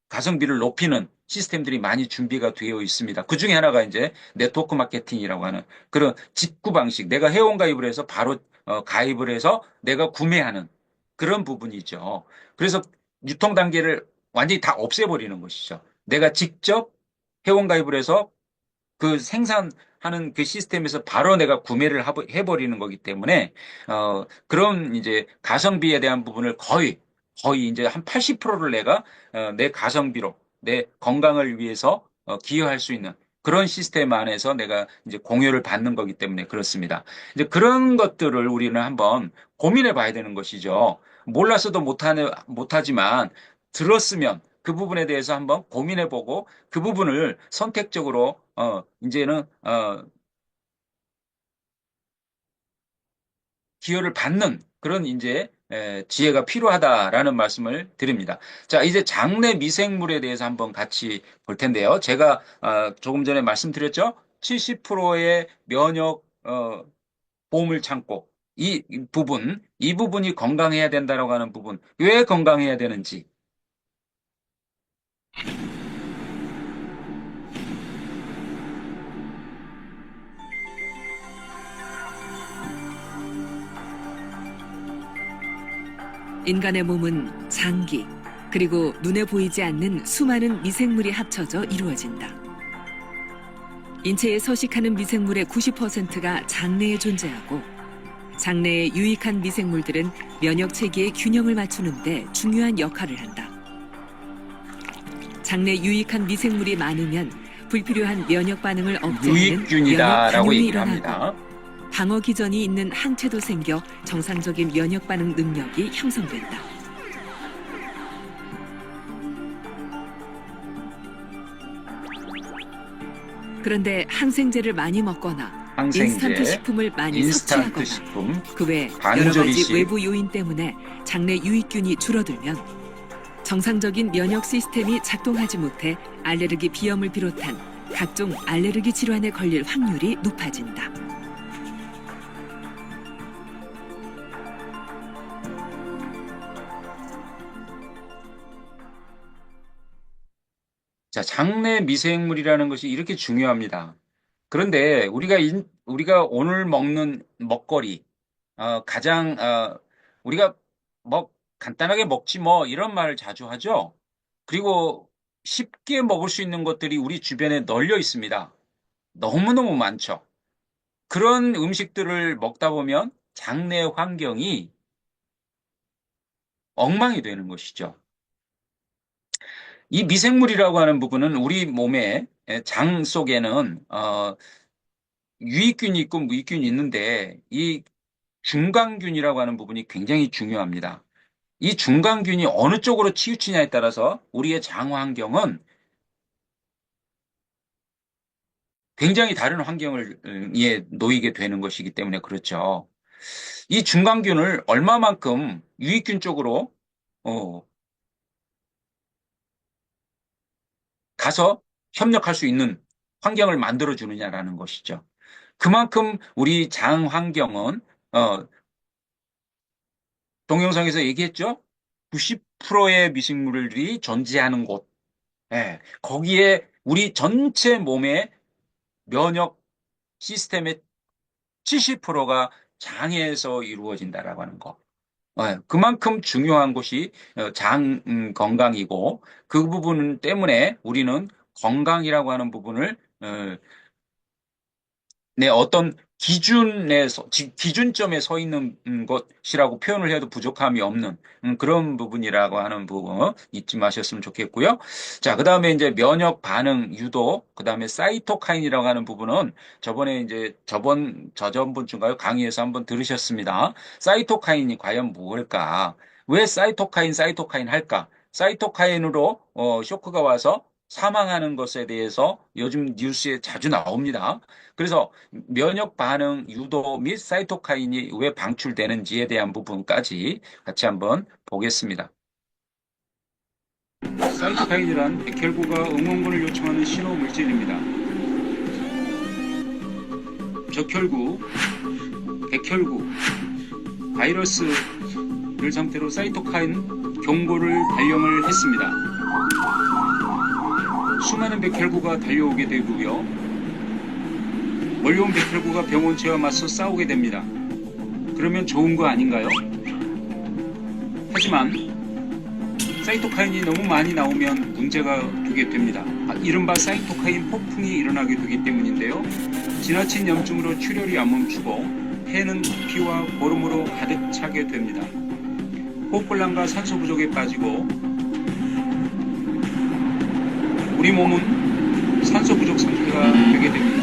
가성비를 높이는 시스템들이 많이 준비가 되어 있습니다. 그 중에 하나가 이제 네트워크 마케팅이라고 하는 그런 직구 방식. 내가 회원 가입을 해서 바로 가입을 해서 내가 구매하는 그런 부분이죠. 그래서 유통 단계를 완전히 다 없애버리는 것이죠. 내가 직접 회원 가입을 해서 그 생산하는 그 시스템에서 바로 내가 구매를 해버리는 거기 때문에, 그런 이제 가성비에 대한 부분을 거의 이제 한 80%를 내가, 내 가성비로, 내 건강을 위해서, 기여할 수 있는 그런 시스템 안에서 내가 이제 공유를 받는 거기 때문에 그렇습니다. 이제 그런 것들을 우리는 한번 고민해 봐야 되는 것이죠. 몰라서도 못하지만 들었으면 그 부분에 대해서 한번 고민해 보고 그 부분을 선택적으로 이제는 기여를 받는 그런 이제 지혜가 필요하다라는 말씀을 드립니다. 자, 이제 장내 미생물에 대해서 한번 같이 볼 텐데요. 제가 조금 전에 말씀드렸죠. 70%의 면역 보험을 참고 이 부분이 건강해야 된다라고 하는 부분. 왜 건강해야 되는지. 인간의 몸은 장기, 그리고 눈에 보이지 않는 수많은 미생물이 합쳐져 이루어진다. 인체에 서식하는 미생물의 90%가 장내에 존재하고, 장내의 유익한 미생물들은 면역 체계의 균형을 맞추는 데 중요한 역할을 한다. 장내 유익한 미생물이 많으면 불필요한 면역 반응을 억제하는 면역 유익균이다라고 반응이 얘기를 일어나고, 합니다. 방어 기전이 있는 항체도 생겨 정상적인 면역 반응 능력이 형성된다. 그런데 항생제를 많이 먹거나 항생제, 인스턴트 식품을 많이 인스턴트 섭취하거나 식품, 그 외 여러 반조리식. 가지 외부 요인 때문에 장내 유익균이 줄어들면 정상적인 면역 시스템이 작동하지 못해 알레르기 비염을 비롯한 각종 알레르기 질환에 걸릴 확률이 높아진다. 자, 장내 미생물이라는 것이 이렇게 중요합니다. 그런데 우리가 오늘 먹는 먹거리, 가장, 우리가 뭐 간단하게 먹지 뭐 이런 말을 자주 하죠. 그리고 쉽게 먹을 수 있는 것들이 우리 주변에 널려 있습니다. 너무너무 많죠. 그런 음식들을 먹다 보면 장내 환경이 엉망이 되는 것이죠. 이 미생물이라고 하는 부분은 우리 몸의 장 속에는 유익균이 있고 무익균이 있는데 이 중간균이라고 하는 부분이 굉장히 중요합니다. 이 중간균이 어느 쪽으로 치우치냐에 따라서 우리의 장 환경은 굉장히 다른 환경에 놓이게 되는 것이기 때문에 그렇죠. 이 중간균을 얼마만큼 유익균 쪽으로 가서 협력할 수 있는 환경을 만들어 주느냐라는 것이죠. 그만큼 우리 장 환경은 동영상에서 얘기했죠. 90%의 미생물들이 존재하는 곳. 예, 거기에 우리 전체 몸의 면역 시스템의 70%가 장에서 이루어진다라고 하는 거. 그만큼 중요한 것이 장 건강이고 그 부분 때문에 우리는 건강이라고 하는 부분을 내 어떤 기준점에 서 있는 것이라고 표현을 해도 부족함이 없는 그런 부분이라고 하는 부분 잊지 마셨으면 좋겠고요. 자, 그다음에 이제 면역 반응 유도, 그다음에 사이토카인이라고 하는 부분은 저번에 이제 저전분인가요? 강의에서 한번 들으셨습니다. 사이토카인이 과연 뭘까? 왜 사이토카인 할까? 사이토카인으로 쇼크가 와서 사망하는 것에 대해서 요즘 뉴스에 자주 나옵니다. 그래서 면역 반응 유도 및 사이토카인이 왜 방출되는지에 대한 부분까지 같이 한번 보겠습니다. 사이토카인이란 백혈구가 응원군을 요청하는 신호 물질입니다. 적혈구, 백혈구, 바이러스를 상태로 사이토카인 경고를 발령을 했습니다. 수많은 백혈구가 달려오게 되고요. 몰려온 백혈구가 병원체와 맞서 싸우게 됩니다. 그러면 좋은 거 아닌가요? 하지만 사이토카인이 너무 많이 나오면 문제가 되게 됩니다. 이른바 사이토카인 폭풍이 일어나게 되기 때문인데요. 지나친 염증으로 출혈이 안 멈추고 폐는 피와 고름으로 가득 차게 됩니다. 호흡곤란과 산소 부족에 빠지고 우리 몸은 산소 부족 상태가 되게 됩니다.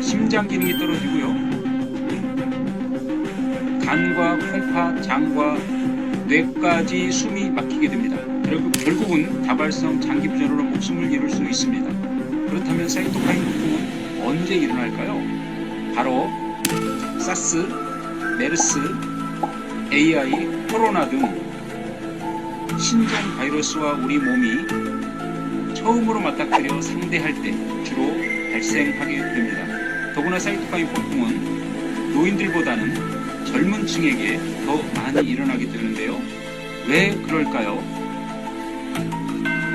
심장 기능이 떨어지고요. 간과 콩파, 장과 뇌까지 숨이 막히게 됩니다. 결국은 다발성 장기부전으로 목숨을 잃을 수 있습니다. 그렇다면 사이토카인 폭풍은 언제 일어날까요? 바로 사스, 메르스, AI, 코로나 등 신종 바이러스와 우리 몸이 처음으로 맞닥뜨려 상대할 때 주로 발생하게 됩니다. 더구나 사이토카인 폭풍은 노인들보다는 젊은 층에게 더 많이 일어나게 되는데요. 왜 그럴까요?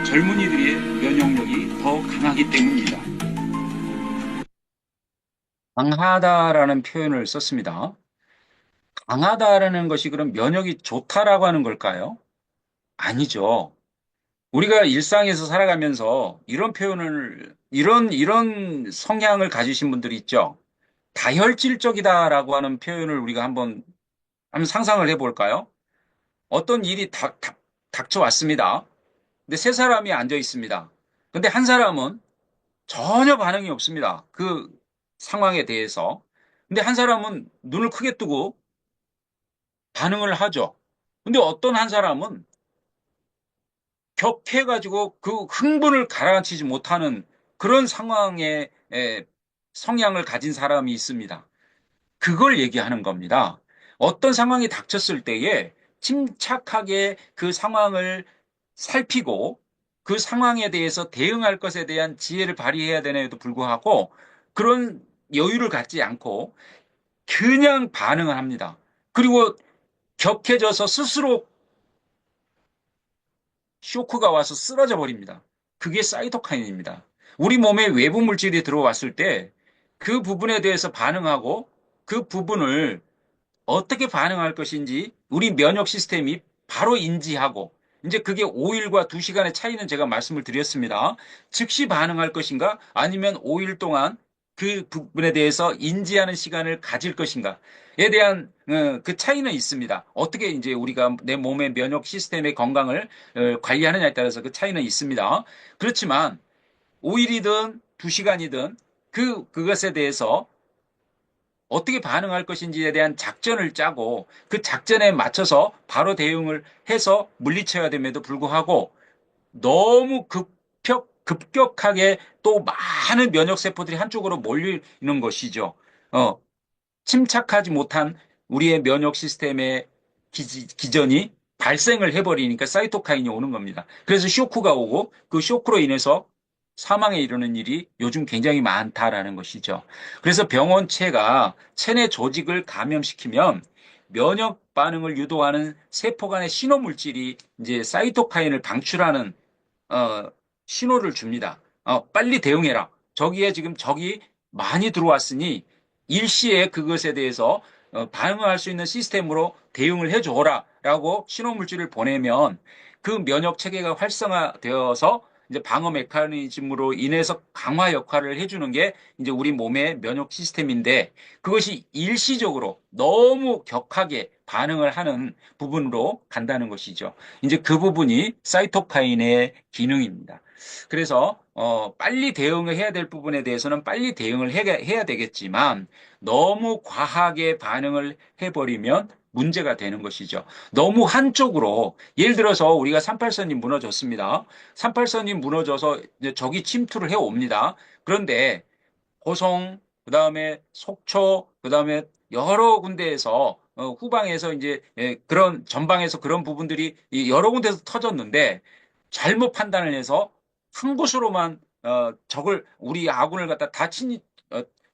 젊은이들의 면역력이 더 강하기 때문입니다. 강하다라는 표현을 썼습니다. 강하다라는 것이 그럼 면역이 좋다라고 하는 걸까요? 아니죠. 우리가 일상에서 살아가면서 이런 표현을, 이런 성향을 가지신 분들이 있죠. 다혈질적이다라고 하는 표현을 우리가 한번 상상을 해볼까요? 어떤 일이 닥쳐왔습니다. 근데 세 사람이 앉아 있습니다. 근데 한 사람은 전혀 반응이 없습니다. 그 상황에 대해서. 근데 한 사람은 눈을 크게 뜨고 반응을 하죠. 근데 어떤 한 사람은 격해가지고 그 흥분을 가라앉히지 못하는 그런 상황의 성향을 가진 사람이 있습니다. 그걸 얘기하는 겁니다. 어떤 상황이 닥쳤을 때에 침착하게 그 상황을 살피고 그 상황에 대해서 대응할 것에 대한 지혜를 발휘해야 되는에도 불구하고 그런 여유를 갖지 않고 그냥 반응을 합니다. 그리고 격해져서 스스로 쇼크가 와서 쓰러져 버립니다. 그게 사이토카인입니다. 우리 몸에 외부 물질이 들어왔을 때 그 부분에 대해서 반응하고 그 부분을 어떻게 반응할 것인지 우리 면역 시스템이 바로 인지하고 이제 그게 5일과 2시간의 차이는 제가 말씀을 드렸습니다. 즉시 반응할 것인가 아니면 5일 동안 그 부분에 대해서 인지하는 시간을 가질 것인가에 대한 그 차이는 있습니다. 어떻게 이제 우리가 내 몸의 면역 시스템의 건강을 관리하느냐에 따라서 그 차이는 있습니다. 그렇지만 5일이든 2시간이든 그것에 대해서 어떻게 반응할 것인지에 대한 작전을 짜고 그 작전에 맞춰서 바로 대응을 해서 물리쳐야 됨에도 불구하고 너무 급격하게 또 많은 면역세포들이 한쪽으로 몰리는 것이죠. 침착하지 못한 우리의 면역 시스템의 기전이 발생을 해버리니까 사이토카인이 오는 겁니다. 그래서 쇼크가 오고 그 쇼크로 인해서 사망에 이르는 일이 요즘 굉장히 많다라는 것이죠. 그래서 병원체가 체내 조직을 감염시키면 면역 반응을 유도하는 세포 간의 신호 물질이 이제 사이토카인을 방출하는 신호를 줍니다. 빨리 대응해라. 저기에 지금 적이 많이 들어왔으니 일시에 그것에 대해서 반응할 수 있는 시스템으로 대응을 해줘라 라고 신호 물질을 보내면 그 면역 체계가 활성화되어서 이제 방어 메커니즘으로 인해서 강화 역할을 해주는 게 이제 우리 몸의 면역 시스템인데 그것이 일시적으로 너무 격하게 반응을 하는 부분으로 간다는 것이죠. 이제 그 부분이 사이토카인의 기능입니다. 그래서 빨리 대응을 해야 될 부분에 대해서는 빨리 대응을 해야 되겠지만 너무 과하게 반응을 해버리면 문제가 되는 것이죠. 너무 한쪽으로 예를 들어서 우리가 38선이 무너졌습니다. 38선이 무너져서 이제 적이 침투를 해옵니다. 그런데 고성, 그다음에 속초, 그다음에 여러 군데에서 후방에서 이제 그런 전방에서 그런 부분들이 여러 군데서 터졌는데 잘못 판단을 해서 한 곳으로만 적을 우리 아군을 갖다 다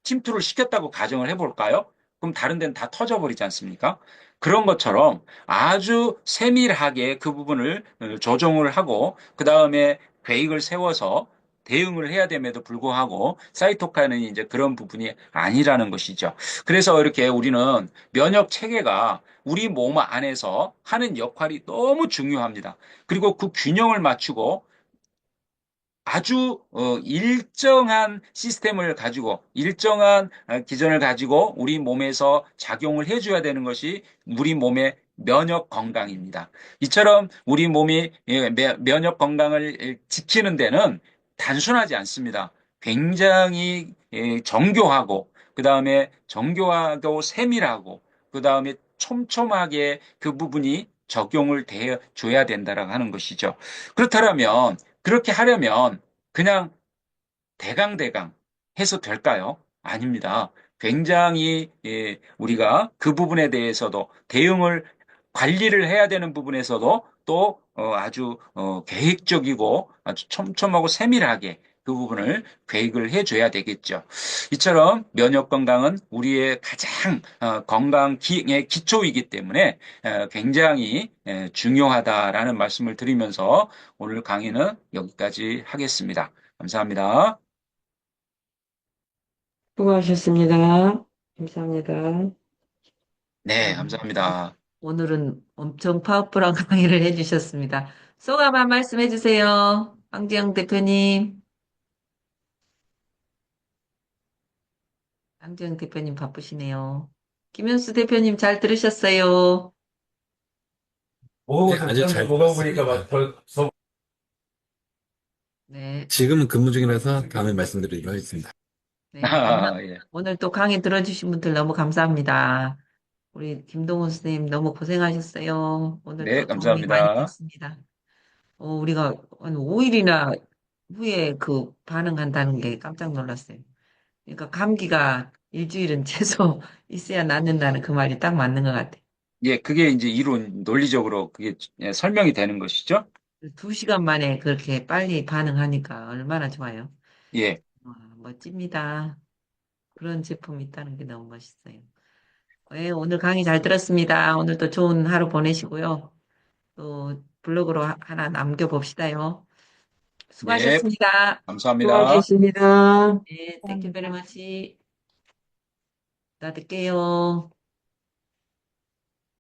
침투를 시켰다고 가정을 해볼까요? 그럼 다른 데는 다 터져버리지 않습니까? 그런 것처럼 아주 세밀하게 그 부분을 조정을 하고 그 다음에 계획을 세워서 대응을 해야 됨에도 불구하고 사이토카인은 이제 그런 부분이 아니라는 것이죠. 그래서 이렇게 우리는 면역 체계가 우리 몸 안에서 하는 역할이 너무 중요합니다. 그리고 그 균형을 맞추고 아주 일정한 시스템을 가지고 일정한 기전을 가지고 우리 몸에서 작용을 해줘야 되는 것이 우리 몸의 면역 건강입니다. 이처럼 우리 몸이 면역 건강을 지키는 데는 단순하지 않습니다. 굉장히 정교하고 그다음에 정교하고 세밀하고 그다음에 촘촘하게 그 부분이 적용을 돼 줘야 된다라고 하는 것이죠. 그렇다면 그렇게 하려면 그냥 대강대강 해서 될까요? 아닙니다. 굉장히 우리가 그 부분에 대해서도 대응을 관리를 해야 되는 부분에서도 또 아주 계획적이고 아주 촘촘하고 세밀하게 그 부분을 계획을 해줘야 되겠죠. 이처럼 면역 건강은 우리의 가장 건강의 기초이기 때문에 굉장히 중요하다라는 말씀을 드리면서 오늘 강의는 여기까지 하겠습니다. 감사합니다. 수고하셨습니다. 감사합니다. 네, 감사합니다. 오늘은 엄청 파워풀한 강의를 해주셨습니다. 소감 한 말씀 해주세요. 황지영 대표님. 황지영 대표님 바쁘시네요. 김현수 대표님 잘 들으셨어요? 네, 아주 잘 들었습니다. 네, 지금은 근무 중이라서 다음에 말씀드리도록 하겠습니다. 네, 감사합니다. 예. 오늘 또 강의 들어주신 분들 너무 감사합니다. 우리 김동훈 선생님 너무 고생하셨어요. 오늘 네, 또 도움이 많이 감사합니다. 됐습니다. 우리가 한 5일이나 후에 그 반응한다는 게 깜짝 놀랐어요. 그러니까 감기가 일주일은 최소 있어야 낫는다는 그 말이 딱 맞는 것 같아요. 예, 그게 이제 이론, 논리적으로 그게 설명이 되는 것이죠. 2시간 만에 그렇게 빨리 반응하니까 얼마나 좋아요. 예, 와, 멋집니다. 그런 제품이 있다는 게 너무 멋있어요. 네, 오늘 강의 잘 들었습니다. 오늘 또 좋은 하루 보내시고요. 또 블로그로 하나 남겨봅시다요. 네, 수고하셨습니다. 감사합니다. 수고하셨습니다. 네, 땡큐 베리 마치. 닫을게요.